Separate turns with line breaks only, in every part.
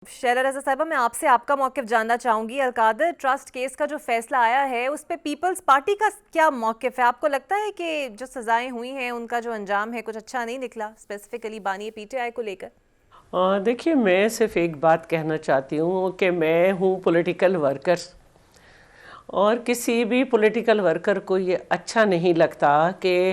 شہلا رضا صاحبہ، میں آپ سے آپ کا موقف جاننا چاہوں گی. القادر ٹرسٹ کیس کا جو فیصلہ آیا ہے اس پہ پیپلز پارٹی کا کیا موقف ہے؟ آپ کو لگتا ہے کہ جو سزائیں ہوئی ہیں ان کا جو انجام ہے کچھ اچھا نہیں نکلا، اسپیسیفکلی بانی پی ٹی آئی کو لے کر؟
دیکھیے، میں صرف ایک بات کہنا چاہتی ہوں کہ میں ہوں پولیٹیکل ورکر، اور کسی بھی پولیٹیکل ورکر کو یہ اچھا نہیں لگتا کہ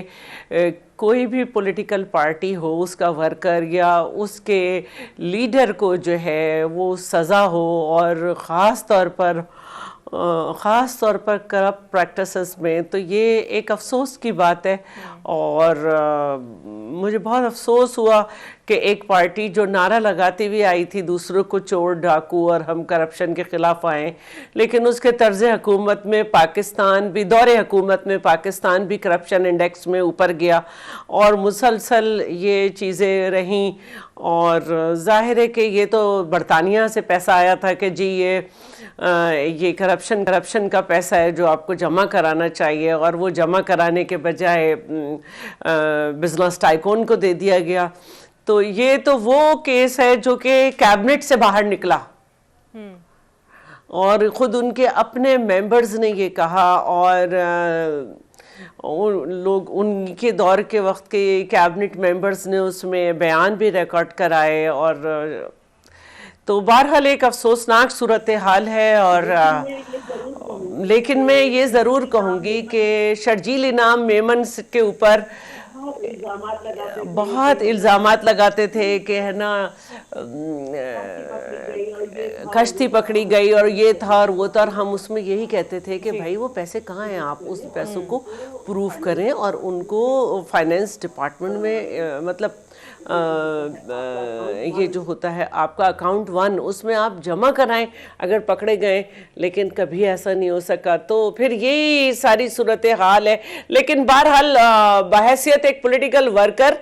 کوئی بھی پولیٹیکل پارٹی ہو، اس کا ورکر یا اس کے لیڈر کو جو ہے وہ سزا ہو، اور خاص طور پر کرپٹ پریکٹسز میں. تو یہ ایک افسوس کی بات ہے، اور مجھے بہت افسوس ہوا کہ ایک پارٹی جو نعرہ لگاتی ہوئی آئی تھی دوسروں کو چور ڈاکو اور ہم کرپشن کے خلاف آئیں، لیکن اس کے طرز حکومت میں پاکستان بھی، دور حکومت میں پاکستان بھی کرپشن انڈیکس میں اوپر گیا، اور مسلسل یہ چیزیں رہیں. اور ظاہر ہے کہ یہ تو برطانیہ سے پیسہ آیا تھا کہ جی یہ کرپشن کا پیسہ ہے جو آپ کو جمع کرانا چاہیے، اور وہ جمع کرانے کے بجائے بزنس ٹائکون کو دے دیا گیا. تو یہ تو وہ کیس ہے جو کہ کیبنٹ سے باہر نکلا، اور خود ان کے اپنے ممبرز نے یہ کہا، اور لوگ ان کے دور کے وقت کے کیبنٹ ممبرز نے اس میں بیان بھی ریکارڈ کرائے. اور تو بہرحال ایک افسوسناک صورتحال ہے. اور لیکن میں یہ ضرور کہوں گی کہ شرجیل انعام میمن کے اوپر بہت الزامات لگاتے تھے کہ ہے نا کشتی پکڑی گئی اور یہ تھا اور وہ تھا، اور ہم اس میں یہی کہتے تھے کہ بھائی وہ پیسے کہاں ہیں، آپ اس پیسوں کو پروف کریں اور ان کو فائنینس ڈپارٹمنٹ میں مطلب یہ جو ہوتا ہے آپ کا اکاؤنٹ 1 اس میں آپ جمع کرائیں اگر پکڑے گئے. لیکن کبھی ایسا نہیں ہو سکا، تو پھر یہی ساری صورتحال ہے. لیکن بہرحال بحیثیت ایک پولیٹیکل ورکر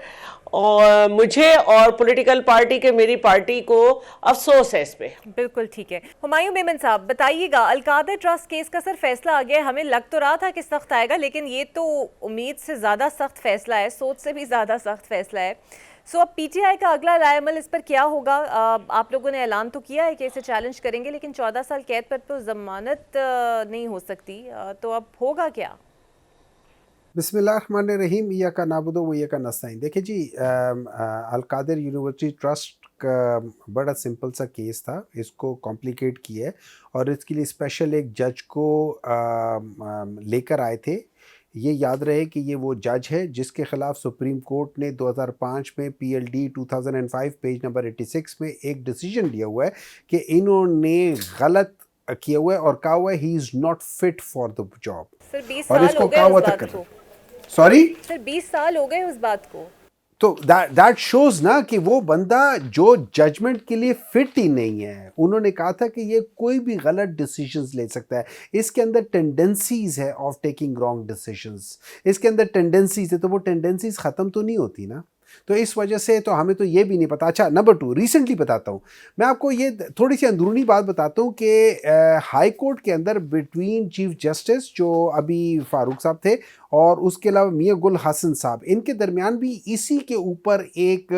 اور مجھے اور پولیٹیکل پارٹی کے، میری پارٹی کو افسوس ہے اس پہ.
بالکل ٹھیک ہے. ہمایوں میمن صاحب بتائیے گا، القادر ٹرسٹ کیس کا سر فیصلہ آ گیا ہے، ہمیں لگ تو رہا تھا کہ سخت آئے گا، لیکن یہ تو امید سے زیادہ سخت فیصلہ ہے، سوچ سے بھی زیادہ سخت فیصلہ ہے. سو اب پی ٹی آئی کا اگلا رائے عمل اس پر کیا ہوگا؟ آپ لوگوں نے اعلان تو کیا ہے کہ اسے چیلنج کریں گے، لیکن 14 سال قید پر تو ضمانت نہیں ہو سکتی، تو اب ہوگا کیا؟
بسم اللہ الرحمن الرحیم. ایاک نعبد و ایاک نستعین. دیکھیں جی، القادر یونیورسٹی ٹرسٹ کا بڑا سمپل سا کیس تھا، اس کو کمپلیکیٹ کیا ہے، اور اس کے لیے اسپیشل ایک جج کو لے کر آئے تھے. یہ یاد رہے کہ یہ وہ جج ہے جس کے خلاف سپریم کورٹ نے 2005 میں P L D 2005 page number 86 میں ایک ڈیسیجن لیا ہوا ہے کہ انہوں نے غلط کیا ہوا ہے، اور کہا ہوا ہے he is not fit for the job.
Sir 20
اور اس
سال
کو
ہو گئے
کہا ہوا
اس
تھا
بات کو.
سوری
سر 20 سال ہو گئے اس بات کو.
تو دیٹ شوز نا کہ وہ بندہ جو ججمنٹ کے لیے فٹ ہی نہیں ہے. انہوں نے کہا تھا کہ یہ کوئی بھی غلط ڈیسیجنز لے سکتا ہے، اس کے اندر ٹینڈنسیز ہے آف ٹیکنگ رانگ ڈیسیجنز، اس کے اندر ٹینڈنسیز ہے، تو وہ ٹینڈنسیز ختم تو نہیں ہوتی نا. تو اس وجہ سے تو ہمیں تو یہ بھی نہیں پتا. اچھا، نمبر 2 ریسنٹلی بتاتا ہوں میں آپ کو، یہ تھوڑی سی اندرونی بات بتاتا ہوں کہ ہائی کورٹ کے اندر بٹوین چیف جسٹس جو ابھی فاروق صاحب تھے اور اس کے علاوہ میاں گل حسن صاحب، ان کے درمیان بھی اسی کے اوپر ایک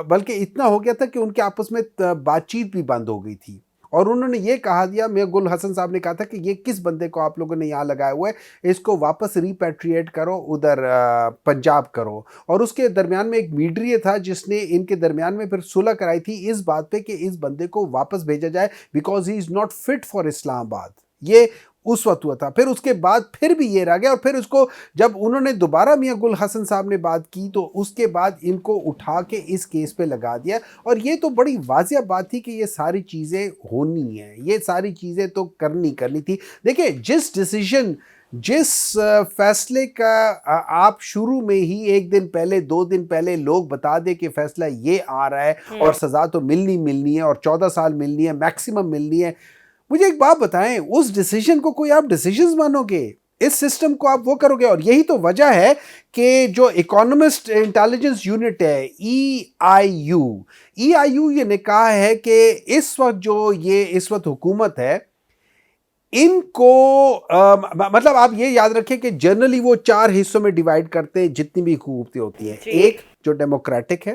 بلکہ اتنا ہو گیا تھا کہ ان کے آپس میں بات چیت بھی بند ہو گئی تھی. اور انہوں نے یہ کہا دیا، میاں گل حسن صاحب نے کہا تھا کہ یہ کس بندے کو آپ لوگوں نے یہاں لگایا ہوا ہے، اس کو واپس ریپیٹریٹ کرو، ادھر پنجاب کرو. اور اس کے درمیان میں ایک میڈیٹر تھا جس نے ان کے درمیان میں پھر صلح کرائی تھی اس بات پہ کہ اس بندے کو واپس بھیجا جائے because he is not fit for Islamabad آباد. یہ اس وقت ہوا تھا. پھر اس کے بعد پھر بھی یہ رہ گیا، اور پھر اس کو جب انہوں نے دوبارہ میاں گل حسن صاحب نے بات کی تو اس کے بعد ان کو اٹھا کے اس کیس پہ لگا دیا. اور یہ تو بڑی واضح بات تھی کہ یہ ساری چیزیں ہونی ہیں، یہ ساری چیزیں تو کرنی تھی. دیکھیں، جس فیصلے کا آپ شروع میں ہی 1 دن پہلے 2 دن پہلے لوگ بتا دے کہ فیصلہ یہ آ رہا ہے اور سزا تو ملنی ہے اور 14 سال ملنی ہے، میکسیمم ملنی ہے. مجھے ایک بات بتائیں، اس ڈیسیجن کو کوئی آپ ڈیسیجنز مانو گے؟ اس سسٹم کو آپ وہ کرو گے؟ اور یہی تو وجہ ہے کہ جو اکانومسٹ انٹیلیجنس یونٹ ہے ای آئی یو یہ نے کہا ہے کہ اس وقت حکومت ہے، ان کو مطلب آپ یہ یاد رکھیں کہ جنرلی وہ 4 حصوں میں ڈیوائیڈ کرتے ہیں جتنی بھی حکومتیں ہوتی ہیں. ایک جو ڈیموکریٹک ہے،